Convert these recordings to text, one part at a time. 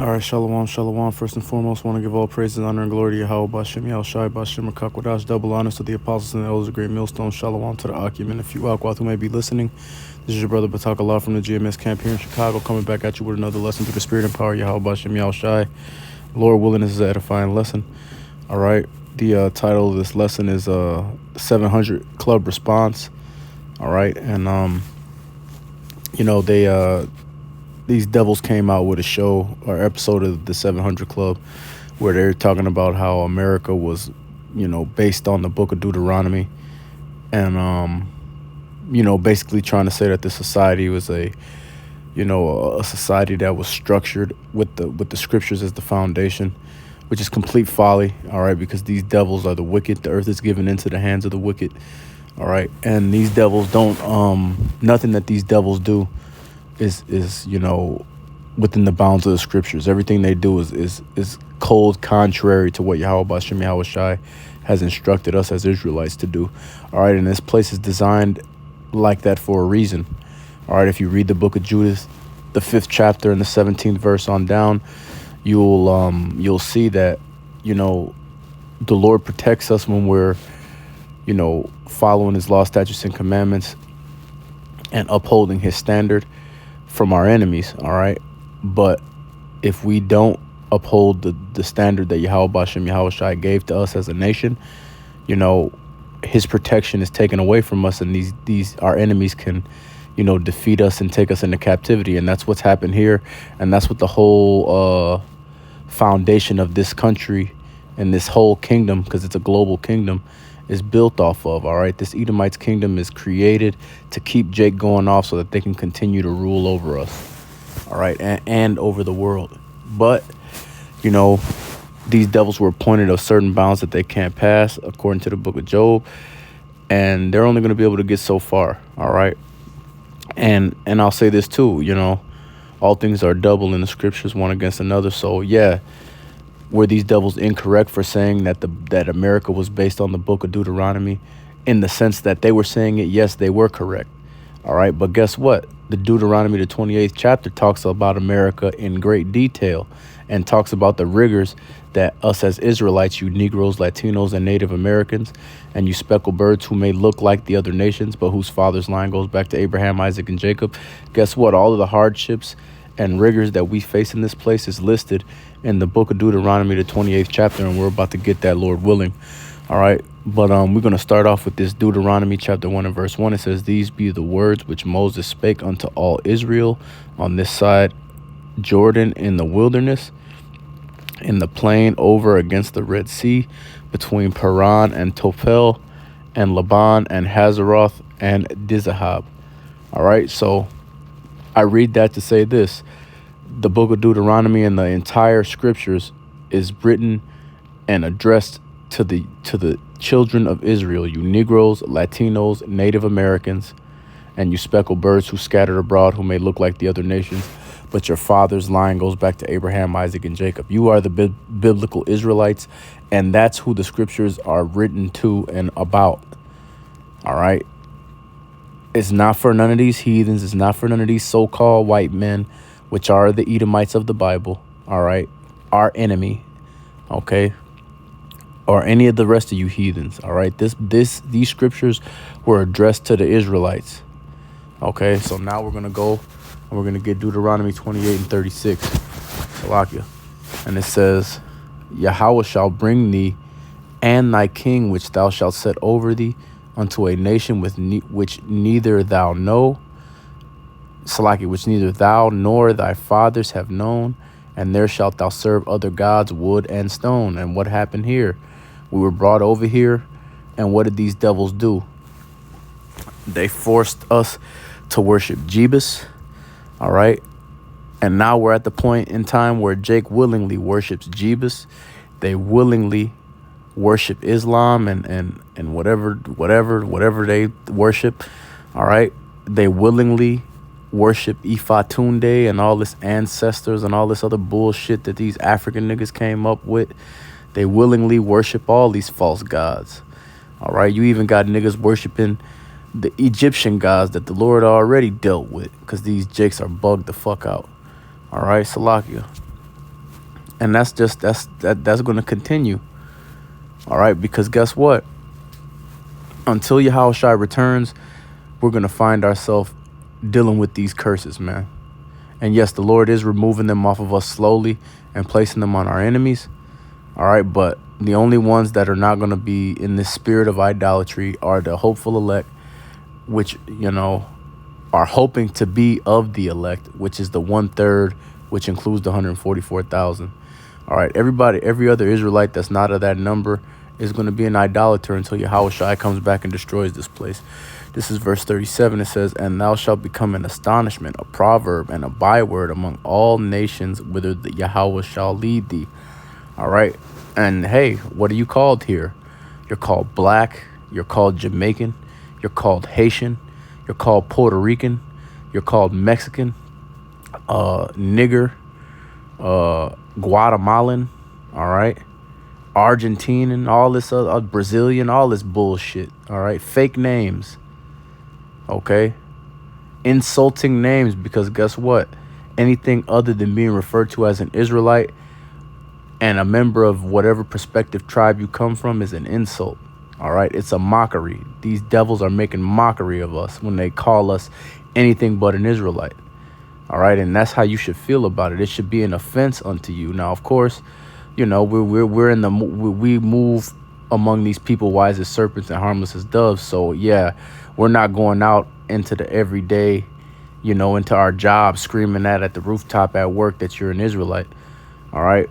All right, shalom, shalom. First and foremost, want to give all praises, honor, and glory to Yahweh Bashem, Yahweh Shai, Bashem, Rakakwadash, double honors to the apostles and the elders of Great Millstone, shalom to the Akim, and a few Aquath who may be listening. This is your brother Batak Allah from the GMS camp here in Chicago, coming back at you with another lesson through the spirit and power of Yahweh Bashem, Yahweh Shai. Lord willing, this is an edifying lesson. All right, the title of this lesson is 700 Club Response. All right, and these devils came out with a show or episode of the 700 Club where they're talking about how America was, based on the book of Deuteronomy, and basically trying to say that this society was a society that was structured with the scriptures as the foundation, which is complete folly. All right, because these devils are the wicked. The earth is given into the hands of the wicked. All right, and these devils don't nothing that these devils do is within the bounds of the scriptures. Everything they do is cold contrary to what Yahweh Bashem Yahweh Shai has instructed us as Israelites to do. All right, and this place is designed like that for a reason. All right, if you read the book of Judith, the 5th chapter and the 17th verse on down, you'll see that the Lord protects us when we're following his law, statutes, and commandments and upholding his standard from our enemies. All right, but if we don't uphold the standard that Yahweh Bashem Yahweh Shai gave to us as a nation, his protection is taken away from us, and these our enemies can defeat us and take us into captivity. And that's what's happened here, and that's what the whole foundation of this country and this whole kingdom, because it's a global kingdom, is built off of. All right, this Edomites kingdom is created to keep Jake going off so that they can continue to rule over us. All right, and over the world. But these devils were appointed of certain bounds that they can't pass according to the book of Job, and they're only going to be able to get so far. All right, and I'll say this too, all things are double in the scriptures, one against another. So yeah, were these devils incorrect for saying that America was based on the book of Deuteronomy? In the sense that they were saying it, yes, they were correct. All right, but guess what? The Deuteronomy, the 28th chapter, talks about America in great detail and talks about the rigors that us as Israelites, you Negroes, Latinos, and Native Americans, and you speckled birds who may look like the other nations, but whose father's line goes back to Abraham, Isaac, and Jacob. Guess what? All of the hardships and rigors that we face in this place is listed in the book of Deuteronomy, the 28th chapter, and we're about to get that, Lord willing. All right, but we're going to start off with this Deuteronomy chapter 1 and verse 1. It says, "These be the words which Moses spake unto all Israel on this side Jordan in the wilderness, in the plain over against the Red Sea, between Paran and Tophel, and Laban and Hazeroth and Dizahab." All right, so I read that to say this: the book of Deuteronomy and the entire scriptures is written and addressed to the children of Israel, you Negroes, Latinos, Native Americans, and you speckled birds who scattered abroad, who may look like the other nations, but your father's line goes back to Abraham, Isaac, and Jacob. You are the biblical Israelites, and that's who the scriptures are written to and about. All right, it's not for none of these heathens. It's not for none of these so-called white men, which are the Edomites of the Bible. All right, our enemy. Okay, or any of the rest of you heathens. All right, these scriptures were addressed to the Israelites. Okay, so now we're gonna go and we're gonna get Deuteronomy 28 and 36. Salakia. And it says, "Yahweh shall bring thee and thy king which thou shalt set over thee unto a nation which neither thou know, Salaki, which neither thou nor thy fathers have known, and there shalt thou serve other gods, wood and stone." And what happened here? We were brought over here, and what did these devils do? They forced us to worship Jebus. All right, and now we're at the point in time where Jake willingly worships Jebus. They willingly worship Islam and whatever they worship. All right, they willingly worship Ifatunde and all this ancestors and all this other bullshit that these African niggas came up with. They willingly worship all these false gods. All right, you even got niggas worshiping the Egyptian gods that the Lord already dealt with, because these jakes are bugged the fuck out. All right, Salakia. And that's going to continue. All right, because guess what? Until Yahushua returns, we're going to find ourselves dealing with these curses, man. And yes, the Lord is removing them off of us slowly and placing them on our enemies. All right, but the only ones that are not going to be in this spirit of idolatry are the hopeful elect, which, are hoping to be of the elect, which is the 1/3, which includes the 144,000. All right, every other Israelite that's not of that number is going to be an idolater until Yahushua comes back and destroys this place. This is verse 37. It says, "And thou shalt become an astonishment, a proverb, and a byword among all nations, whither the Yahweh shall lead thee." All right. And hey, what are you called here? You're called black. You're called Jamaican. You're called Haitian. You're called Puerto Rican. You're called Mexican, nigger, Guatemalan. All right. Argentinian, all this other, Brazilian, all this bullshit. All right. Fake names. Okay. Insulting names, because guess what? Anything other than being referred to as an Israelite and a member of whatever prospective tribe you come from is an insult. All right. It's a mockery. These devils are making mockery of us when they call us anything but an Israelite. All right. And that's how you should feel about it. It should be an offense unto you. Now, of course, we move among these people wise as serpents and harmless as doves. So, yeah, we're not going out into the everyday, into our job screaming that at the rooftop at work that you're an Israelite. All right.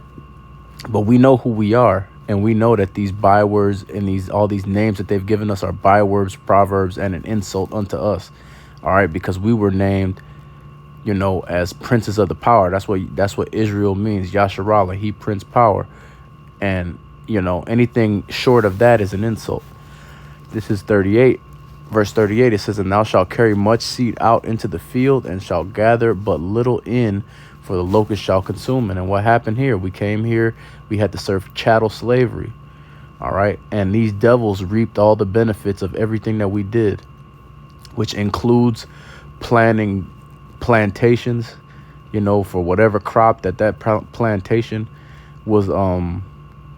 But we know who we are. And we know that these bywords and all these names that they've given us are bywords, proverbs, and an insult unto us. All right, because we were named, as princes of the power. That's what Israel means. Yasharallah, he prince power. And, anything short of that is an insult. This is 38. Verse 38, it says, "And thou shalt carry much seed out into the field, and shalt gather but little in, for the locust shall consume it." And what happened here? We came here, we had to serve chattel slavery. All right. And these devils reaped all the benefits of everything that we did, which includes planting plantations, for whatever crop that plantation was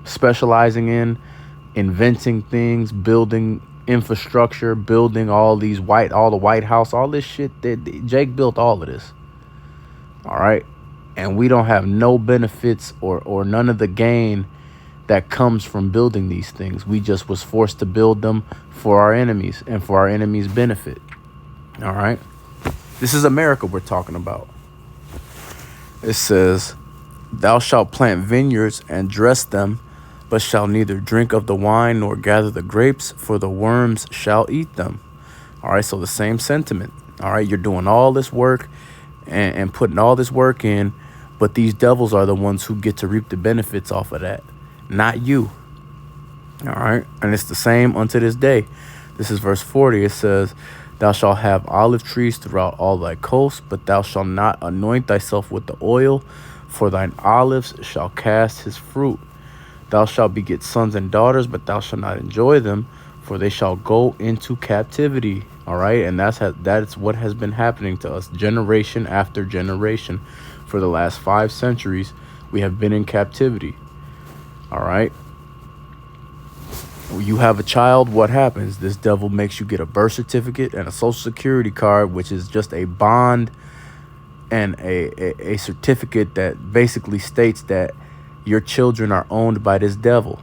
specializing in, inventing things, building infrastructure, building all the White House, all this shit that Jake built all of this. All right. And we don't have no benefits or none of the gain that comes from building these things. We just was forced to build them for our enemies and for our enemies' benefit. All right. This is America we're talking about. It says, "Thou shalt plant vineyards and dress them, but shalt neither drink of the wine nor gather the grapes, for the worms shall eat them." All right. So the same sentiment. All right. You're doing all this work and putting all this work in, but these devils are the ones who get to reap the benefits off of that, not you. All right. And it's the same unto this day. This is verse 40. It says, "Thou shalt have olive trees throughout all thy coasts, but thou shalt not anoint thyself with the oil, for thine olives shall cast his fruit. Thou shalt beget sons and daughters, but thou shalt not enjoy them, for they shall go into captivity." All right. And that's what has been happening to us generation after generation. For the last 5 centuries, we have been in captivity. All right. You have a child, what happens? This devil makes you get a birth certificate and a social security card, which is just a bond and a certificate that basically states that your children are owned by this devil.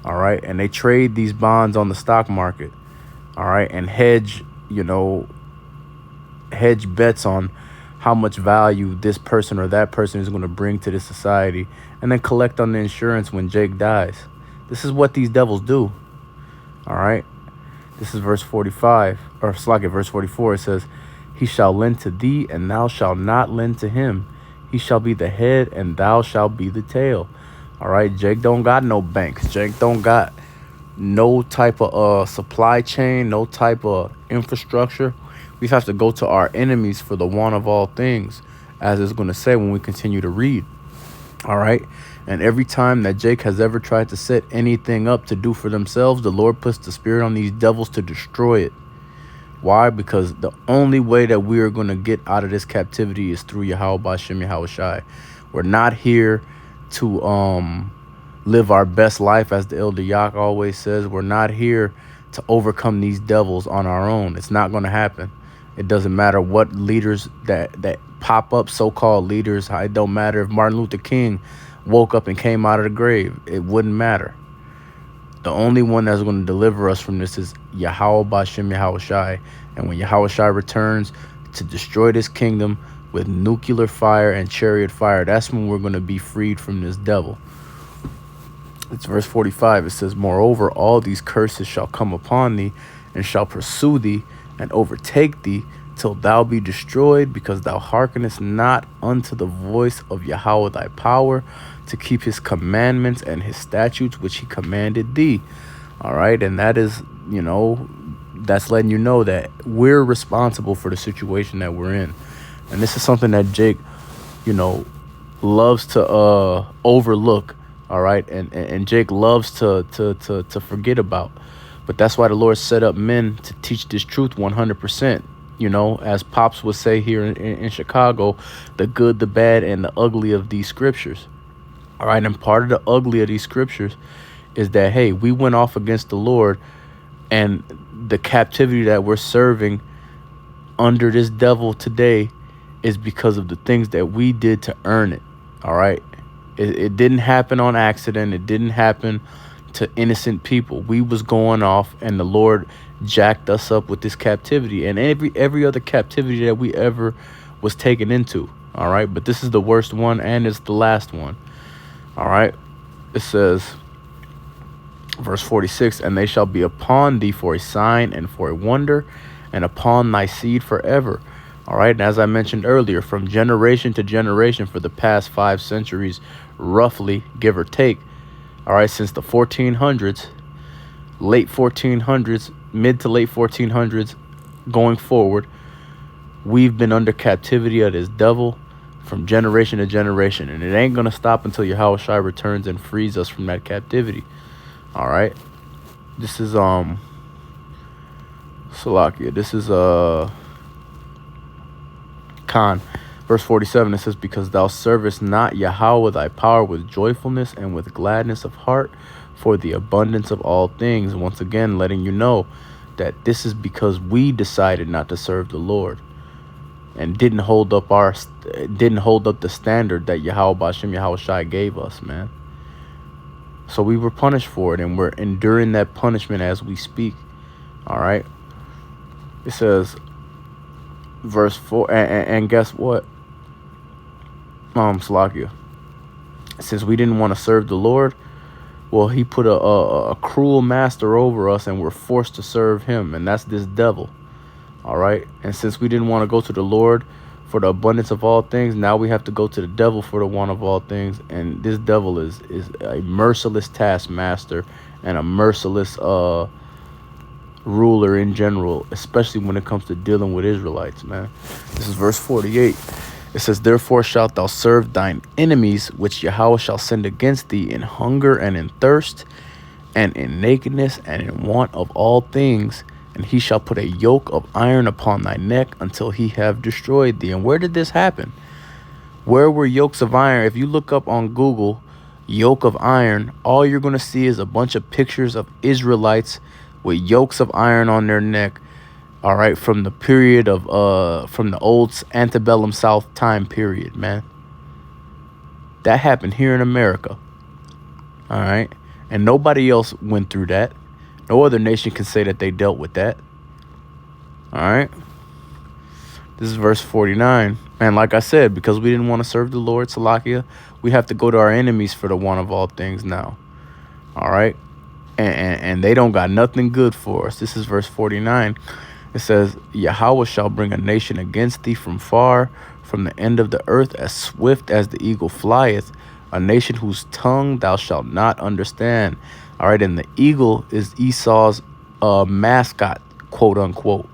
All right. And they trade these bonds on the stock market. All right. And hedge bets on how much value this person or that person is going to bring to this society, and then collect on the insurance when Jake dies. This is what these devils do. All right. This is verse 45, or verse 44. It says, "He shall lend to thee, and thou shalt not lend to him. He shall be the head, and thou shalt be the tail." All right. Jake don't got no banks. Jake don't got no type of supply chain, no type of infrastructure. We have to go to our enemies for the want of all things, as it's going to say when we continue to read. All right. And every time that Jake has ever tried to set anything up to do for themselves, the Lord puts the spirit on these devils to destroy it. Why? Because the only way that we are going to get out of this captivity is through Yahweh Bashem Yahushai. We're not here to live our best life, as the Elder Yak always says. We're not here to overcome these devils on our own. It's not going to happen. It doesn't matter what leaders that pop up, so-called leaders. It don't matter if Martin Luther King woke up and came out of the grave. It wouldn't matter. The only one that's going to deliver us from this is Yahweh Bashem Yahweh Shai. And when Yahweh Shai returns to destroy this kingdom with nuclear fire and chariot fire, that's when we're going to be freed from this devil. It's verse 45. It says, moreover, all these curses shall come upon thee, and shall pursue thee, and overtake thee, till thou be destroyed, because thou hearkenest not unto the voice of Yahweh thy power, to keep his commandments and his statutes which he commanded thee. All right. And that is, that's letting you know that we're responsible for the situation that we're in. And this is something that Jake, loves to overlook. All right. And Jake loves to forget about. But that's why the Lord set up men to teach this truth 100%. As Pops would say here in Chicago, the good, the bad, and the ugly of these scriptures. All right. And part of the ugly of these scriptures is that, hey, we went off against the Lord, and the captivity that we're serving under this devil today is because of the things that we did to earn it. All right. It didn't happen on accident. It didn't happen to innocent people. We was going off, and the Lord jacked us up with this captivity and every other captivity that we ever was taken into. All right. But this is the worst one, and it's the last one. All right. It says, verse 46, and they shall be upon thee for a sign and for a wonder, and upon thy seed forever. All right. And as I mentioned earlier, from generation to generation for the past 5 centuries, roughly, give or take. All right. Since the 1400s, late 1400s, mid to late 1400s, going forward, we've been under captivity of this devil from generation to generation. And it ain't going to stop until Yahweh Shai returns and frees us from that captivity. All right. This is, Salakia. This is, Khan. Verse 47, it says, because thou servest not Yahweh thy power with joyfulness and with gladness of heart for the abundance of all things. Once again, letting you know that this is because we decided not to serve the Lord and didn't hold up the standard that Yahweh Bashem Yahweh Shai gave us, man. So we were punished for it, and we're enduring that punishment as we speak. All right. It says, verse 4, and guess what? Salakia. Since we didn't want to serve the Lord, well, he put a cruel master over us, and we're forced to serve him, and that's this devil. All right. And since we didn't want to go to the Lord for the abundance of all things, now we have to go to the devil for the want of all things. And this devil is a merciless taskmaster and a merciless ruler in general, especially when it comes to dealing with Israelites, man. This is verse 48. It says, therefore shalt thou serve thine enemies, which Yahweh shall send against thee in hunger and in thirst and in nakedness and in want of all things. And he shall put a yoke of iron upon thy neck until he have destroyed thee. And where did this happen? Where were yokes of iron? If you look up on Google, yoke of iron, all you're going to see is a bunch of pictures of Israelites with yokes of iron on their neck. All right. From the period of, from the old antebellum South time period, man. That happened here in America. All right. And nobody else went through that. No other nation can say that they dealt with that. All right. This is verse 49. And like I said, because we didn't want to serve the Lord, Salakia, we have to go to our enemies for the want of all things now. All right. And they don't got nothing good for us. This is verse 49. It says, Yahweh shall bring a nation against thee from far, from the end of the earth, as swift as the eagle flieth, a nation whose tongue thou shalt not understand. All right, and the eagle is Esau's mascot, quote unquote.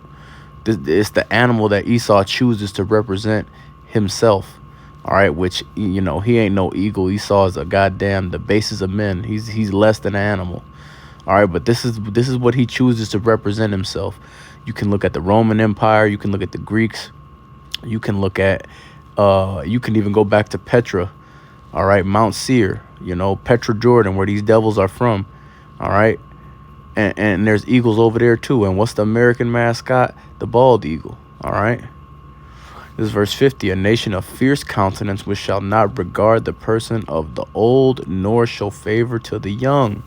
It's the animal that Esau chooses to represent himself. All right, which, he ain't no eagle. Esau is the basis of men. He's less than an animal. All right, but this is what he chooses to represent himself. You can look at the Roman Empire. You can look at the Greeks. You can look at, you can even go back to Petra. All right, Mount Seir, Petra Jordan, where these devils are from. All right, and there's eagles over there too. And what's the American mascot? The bald eagle. All right. This is verse 50. A nation of fierce countenance which shall not regard the person of the old, nor show favor to the young.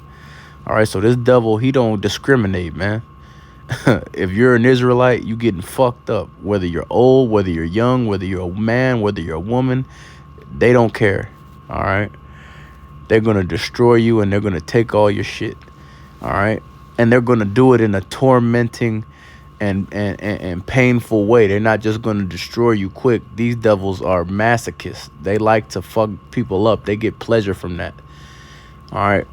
All right, so this devil, he don't discriminate, man. If you're an Israelite, you getting fucked up. Whether you're old, whether you're young, whether you're a man, whether you're a woman, they don't care. All right. They're going to destroy you and they're going to take all your shit. All right. And they're going to do it in a tormenting and painful way. They're not just going to destroy you quick. These devils are masochists. They like to fuck people up. They get pleasure from that. All right.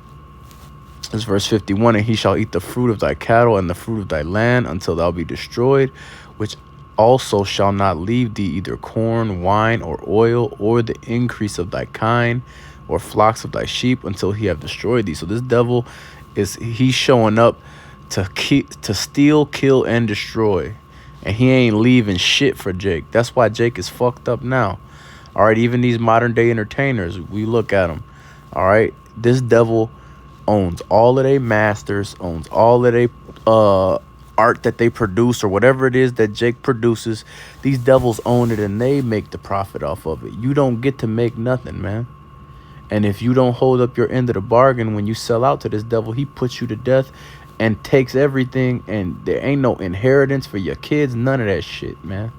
This is verse 51. And he shall eat the fruit of thy cattle and the fruit of thy land until thou be destroyed, which also shall not leave thee either corn, wine, or oil, or the increase of thy kind, or flocks of thy sheep, until he have destroyed thee. So this devil he's showing up to steal, kill, and destroy. And he ain't leaving shit for Jake. That's why Jake is fucked up now. All right, even these modern day entertainers, we look at them. All right, this devil owns all of their masters, owns all of their art that they produce, or whatever it is that Jake produces. These devils own it and they make the profit off of it. You don't get to make nothing, man. And if you don't hold up your end of the bargain when you sell out to this devil, he puts you to death and takes everything, and there ain't no inheritance for your kids, none of that shit, man.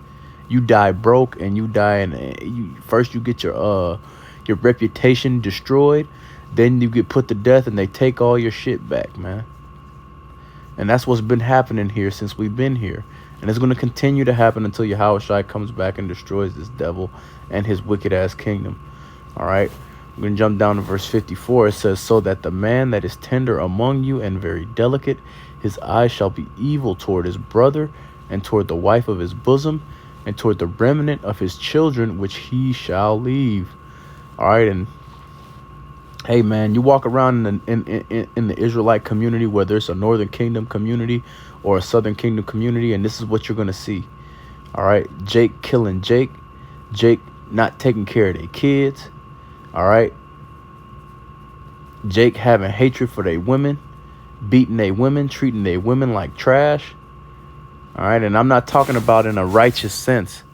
You die broke, and you die, and first you get your reputation destroyed, then you get put to death, and they take all your shit back, man. And that's what's been happening here since we've been here. And it's going to continue to happen until Yahushua comes back and destroys this devil and his wicked-ass kingdom. All right? I'm going to jump down to verse 54. It says, so that the man that is tender among you and very delicate, his eye shall be evil toward his brother, and toward the wife of his bosom, and toward the remnant of his children, which he shall leave. All right, and hey, man, you walk around in the Israelite community, whether it's a Northern Kingdom community or a Southern Kingdom community, and this is what you're going to see. All right, Jake killing Jake, Jake not taking care of their kids. All right, Jake having hatred for their women, beating their women, treating their women like trash. All right, and I'm not talking about in a righteous sense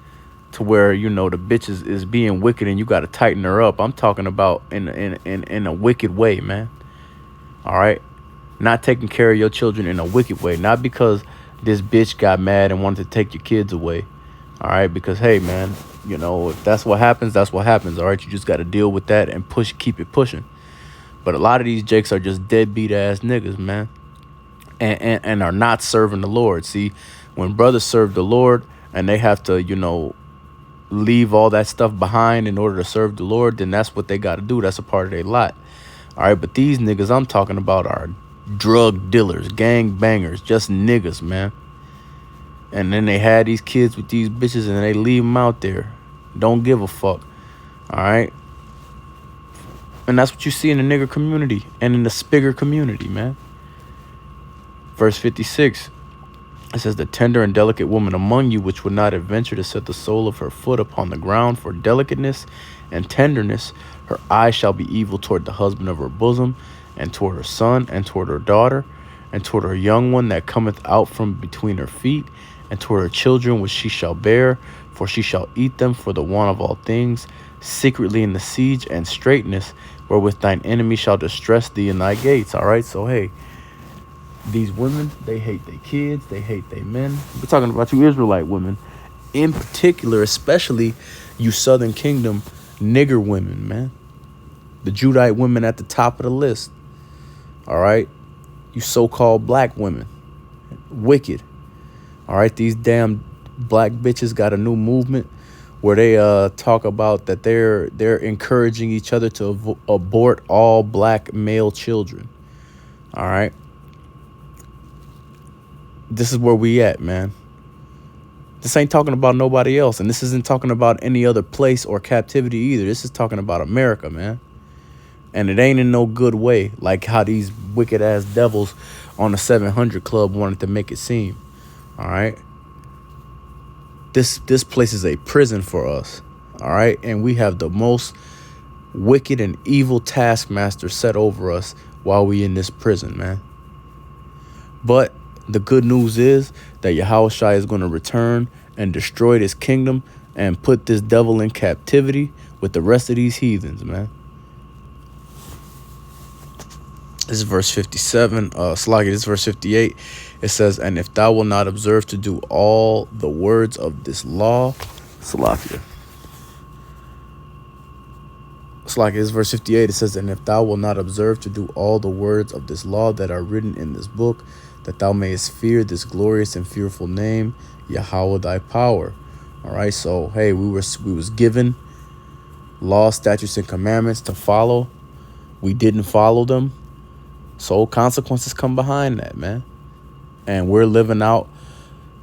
to where, the bitch is being wicked and you got to tighten her up. I'm talking about in a wicked way, man. All right, not taking care of your children in a wicked way, not because this bitch got mad and wanted to take your kids away. All right, because, hey, man, if that's what happens, that's what happens. All right, you just got to deal with that and keep it pushing. But a lot of these Jakes are just deadbeat ass niggas, man, and are not serving the Lord. See, when brothers serve the Lord and they have to, leave all that stuff behind in order to serve the Lord, then that's what they got to do. That's a part of their lot. All right, but these niggas I'm talking about are drug dealers, gang bangers, just niggas, man. And then they had these kids with these bitches and they leave them out there. Don't give a fuck. All right. And that's what you see in the nigger community and in the spigger community, man. Verse 56. It says, the tender and delicate woman among you, which would not adventure to set the sole of her foot upon the ground for delicateness and tenderness, her eye shall be evil toward the husband of her bosom, and toward her son, and toward her daughter, and toward her young one that cometh out from between her feet, and toward her children which she shall bear, for she shall eat them for the want of all things, secretly in the siege and straitness, wherewith thine enemy shall distress thee in thy gates. All right, so hey, these women, they hate their kids, they hate their men. We're talking about you Israelite women in particular, especially you Southern Kingdom nigger women, man. The Judite women at the top of the list. All right, you so-called black women, wicked. All right, these damn black bitches got a new movement where they talk about that they're encouraging each other to abort all black male children. All right. This is where we at, man. This ain't talking about nobody else, and this isn't talking about any other place or captivity either. This is talking about America, man. And it ain't in no good way, like how these wicked ass devils on the 700 Club wanted to make it seem. All right. This place is a prison for us. All right. And we have the most wicked and evil taskmaster set over us while we in this prison, man. But the good news is that Yahushua is going to return and destroy this kingdom and put this devil in captivity with the rest of these heathens, man. This is verse 57. This is verse 58. It says, and if thou wilt not observe to do all the words of this law, Salakia. Salakia, this is verse 58. It says, and if thou wilt not observe to do all the words of this law that are written in this book, that thou mayest fear this glorious and fearful name, Yahweh thy power. All right, so hey, we was given law, statutes, and commandments to follow. We didn't follow them, so consequences come behind that, man. And we're living out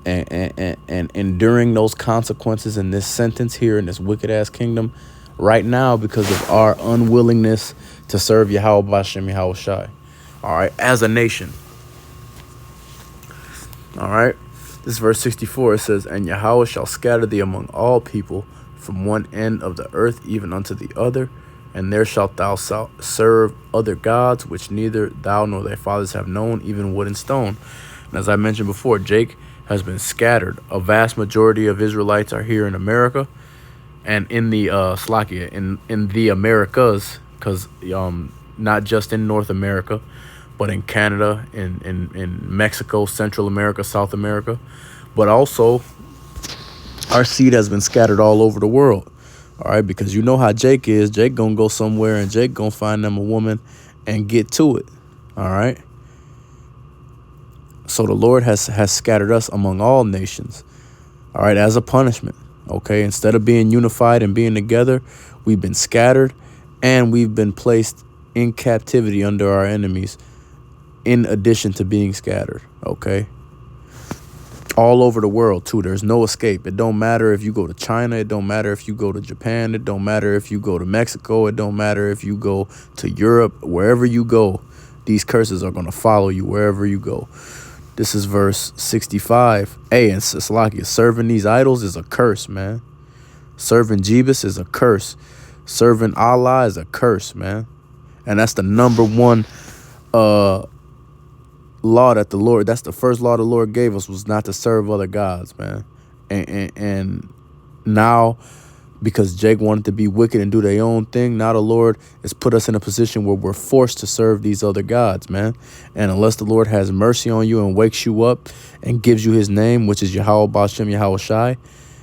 and enduring those consequences in this sentence here in this wicked ass kingdom right now because of our unwillingness to serve Yahweh Bashem Yahushai. All right, as a nation. All right, this is verse 64. It says, and Yahweh shall scatter thee among all people from one end of the earth even unto the other, and there shalt thou serve other gods which neither thou nor thy fathers have known, even wood and stone. And as I mentioned before, Jake has been scattered. A vast majority of Israelites are here in America and in the Slakia, in the Americas, because not just in North America, but in Canada, in Mexico, Central America, South America. But also, our seed has been scattered all over the world. All right, because you know how Jake is. Jake gonna go somewhere and Jake gonna find them a woman and get to it. All right. So the Lord has scattered us among all nations. All right, as a punishment. Okay, instead of being unified and being together, we've been scattered and we've been placed in captivity under our enemies, in addition to being scattered. Okay. All over the world, too. There's no escape. It don't matter if you go to China. It don't matter if you go to Japan. It don't matter if you go to Mexico. It don't matter if you go to Europe. Wherever you go, these curses are going to follow you wherever you go. This is verse 65. Hey, and Salakia, serving these idols is a curse, man. Serving Jebus is a curse. Serving Allah is a curse, man. And that's the number one law that the Lord, that's the first law the Lord gave us, was not to serve other gods, man. And now, because Jake wanted to be wicked and do their own thing, now the Lord has put us in a position where we're forced to serve these other gods, man. And unless the Lord has mercy on you and wakes you up and gives you his name, which is Yahweh Bashem Yahushai,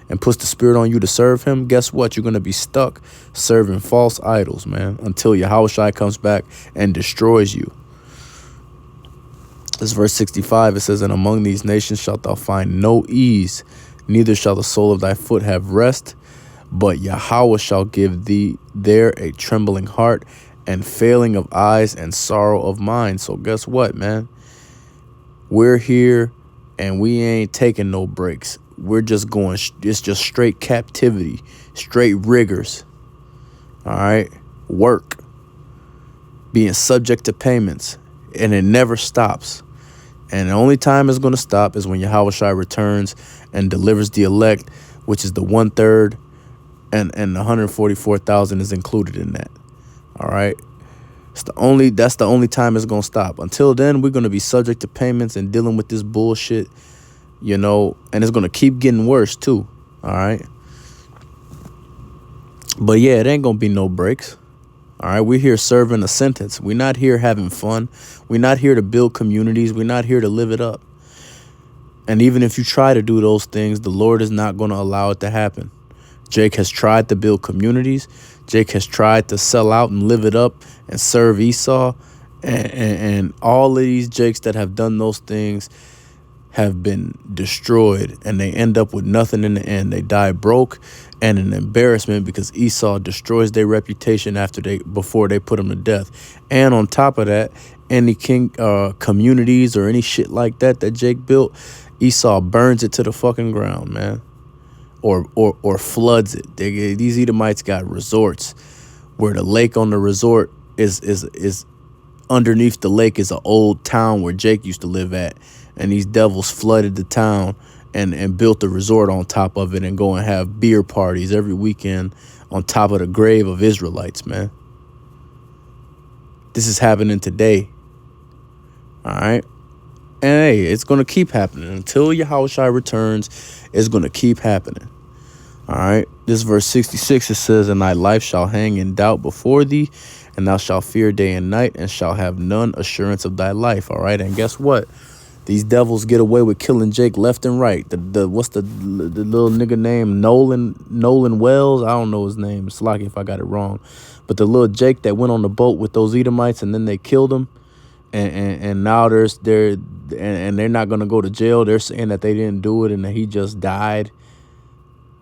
and puts the spirit on you to serve him, guess what? You're going to be stuck serving false idols, man, until Yahushai comes back and destroys you. This verse 65, it says, and among these nations shalt thou find no ease, neither shall the sole of thy foot have rest, but Yahweh shall give thee there a trembling heart and failing of eyes and sorrow of mind. So guess what, man? We're here and we ain't taking no breaks. We're just going, it's just straight captivity, straight rigors. All right. Work, being subject to payments, and it never stops. And the only time it's going to stop is when Yahushua returns and delivers the elect, which is the 1/3, and the 144,000 is included in that. All right. That's the only time it's going to stop. Until then, we're going to be subject to payments and dealing with this bullshit, you know, and it's going to keep getting worse too. All right. But yeah, it ain't going to be no breaks. All right, we're here serving a sentence. We're not here having fun. We're not here to build communities. We're not here to live it up. And even if you try to do those things, the Lord is not going to allow it to happen. Jake has tried to build communities. Jake has tried to sell out and live it up and serve Esau. And all of these Jakes that have done those things have been destroyed, and they end up with nothing in the end. They die broke and an embarrassment because Esau destroys their reputation before they put them to death. And on top of that, any communities or any shit like that Jake built, Esau burns it to the fucking ground, man, or floods it. These Edomites got resorts where the lake on the resort is underneath the lake is an old town where Jake used to live at. And these devils flooded the town and built a resort on top of it and go and have beer parties every weekend on top of the grave of Israelites, man. This is happening today. All right. And hey, it's going to keep happening until Yahushua returns. It's going to keep happening. All right. This verse 66, it says, and thy life shall hang in doubt before thee, and thou shalt fear day and night, and shall have none assurance of thy life. All right. And guess what? These devils get away with killing Jake left and right. What's the little nigga name? Nolan Wells. I don't know his name. It's lucky if I got it wrong. But the little Jake that went on the boat with those Edomites and then they killed him. And now they're not gonna go to jail. They're saying that they didn't do it and that he just died.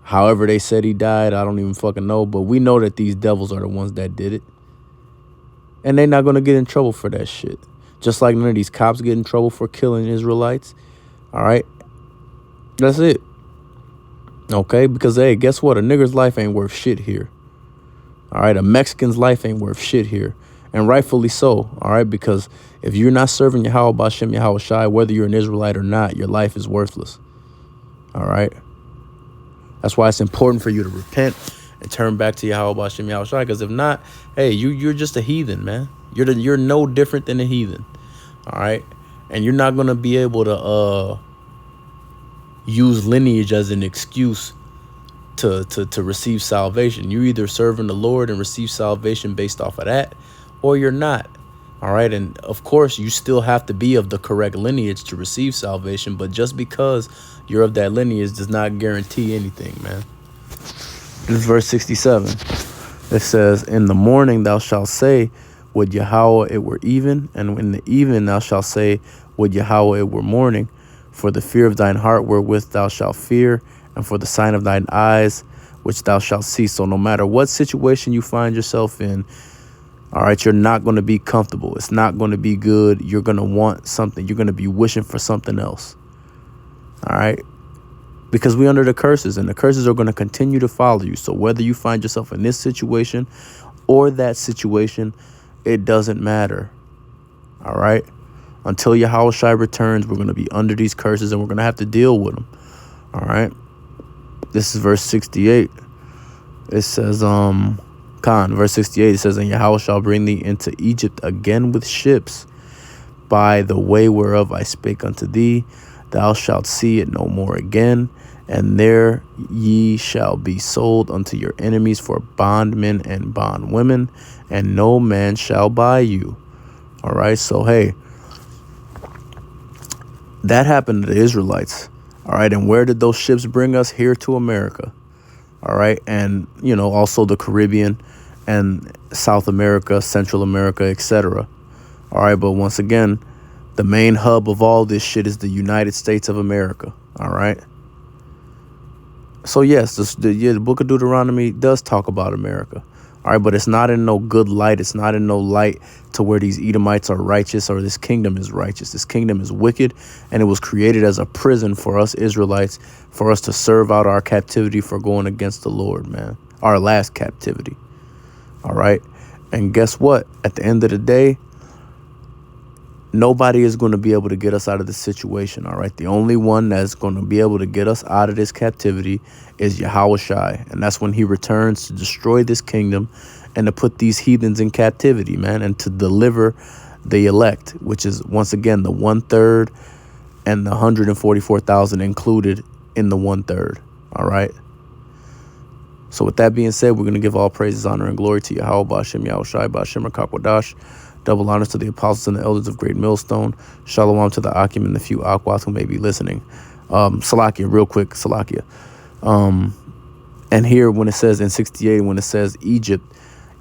However they said he died, I don't even fucking know. But we know that these devils are the ones that did it. And they're not gonna get in trouble for that shit. Just like none of these cops get in trouble for killing Israelites. All right. That's it. Okay. Because, hey, guess what? A nigger's life ain't worth shit here. All right. A Mexican's life ain't worth shit here. And rightfully so. All right. Because if you're not serving Yahweh Bashem Yahweh Shai, whether you're an Israelite or not, your life is worthless. All right. That's why it's important for you to repent and turn back to Yahweh Bashem Yahweh Shai. Because if not, hey, you're just a heathen, man. You're no different than a heathen. All right. And you're not going to be able to use lineage as an excuse to receive salvation. You're either serving the Lord and receive salvation based off of that, or you're not. All right. And of course, you still have to be of the correct lineage to receive salvation. But just because you're of that lineage does not guarantee anything, man. This is verse 67. It says, in the morning thou shalt say, would Yahweh it were even, and in the even thou shalt say, would Yahweh it were morning, for the fear of thine heart wherewith thou shalt fear, and for the sign of thine eyes which thou shalt see. So no matter what situation you find yourself in, all right, you're not going to be comfortable. It's not going to be good. You're going to want something. You're going to be wishing for something else. All right. Because we're under the curses, and the curses are going to continue to follow you. So whether you find yourself in this situation or that situation, it doesn't matter. All right. Until Yahushua returns, we're going to be under these curses and we're going to have to deal with them. All right. This is verse 68. It says, verse 68, it says, and Yahweh shall bring thee into Egypt again with ships by the way whereof I spake unto thee. Thou shalt see it no more again. And there ye shall be sold unto your enemies for bondmen and bondwomen, and no man shall buy you. All right. So, hey, that happened to the Israelites. All right. And where did those ships bring us? Here to America. All right. And, you know, also the Caribbean and South America, Central America, etc. All right. But once again, the main hub of all this shit is the United States of America. All right. So, yes, the book of Deuteronomy does talk about America. All right. But it's not in no good light. It's not in no light to where these Edomites are righteous or this kingdom is righteous. This kingdom is wicked, and it was created as a prison for us Israelites, for us to serve out our captivity for going against the Lord, man. Our last captivity. All right. And guess what? At the end of the day, nobody is going to be able to get us out of this situation. All right. The only one that's going to be able to get us out of this captivity is Yahushua. And that's when he returns to destroy this kingdom and to put these heathens in captivity, man, and to deliver the elect, which is, once again, the 1/3 and the 144,000 included in the 1/3. All right. So with that being said, we're going to give all praises, honor, and glory to Yahweh, Bashem, Yahushai, Bashem, Rakakwadash. Double honors to the apostles and the elders of Great Millstone. Shalom to the Akim and the few Aquas who may be listening. Salakia, real quick, Salakia. And here when it says in 68, when it says Egypt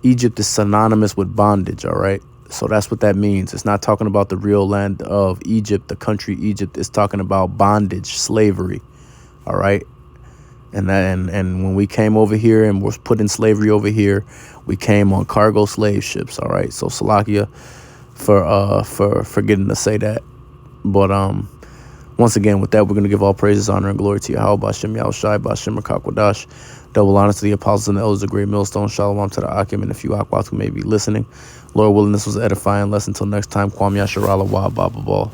is synonymous with bondage, all right? So that's what that means. It's not talking about the real land of Egypt, the country Egypt. It's talking about bondage, slavery, all right? And when we came over here and was put in slavery over here, we came on cargo slave ships. All right. So Salakia for forgetting to say that. But once again, with that, we're going to give all praises, honor, and glory to Yahweh, Bashem, Yahushai, Bashem, Rakakwadash. Double honor to the apostles and the elders of Great Millstone. Shalom to the Akim and a few Aquas who may be listening. Lord willing, this was an edifying lesson. Until next time, Kwam Yasharala Wa Baba Ball.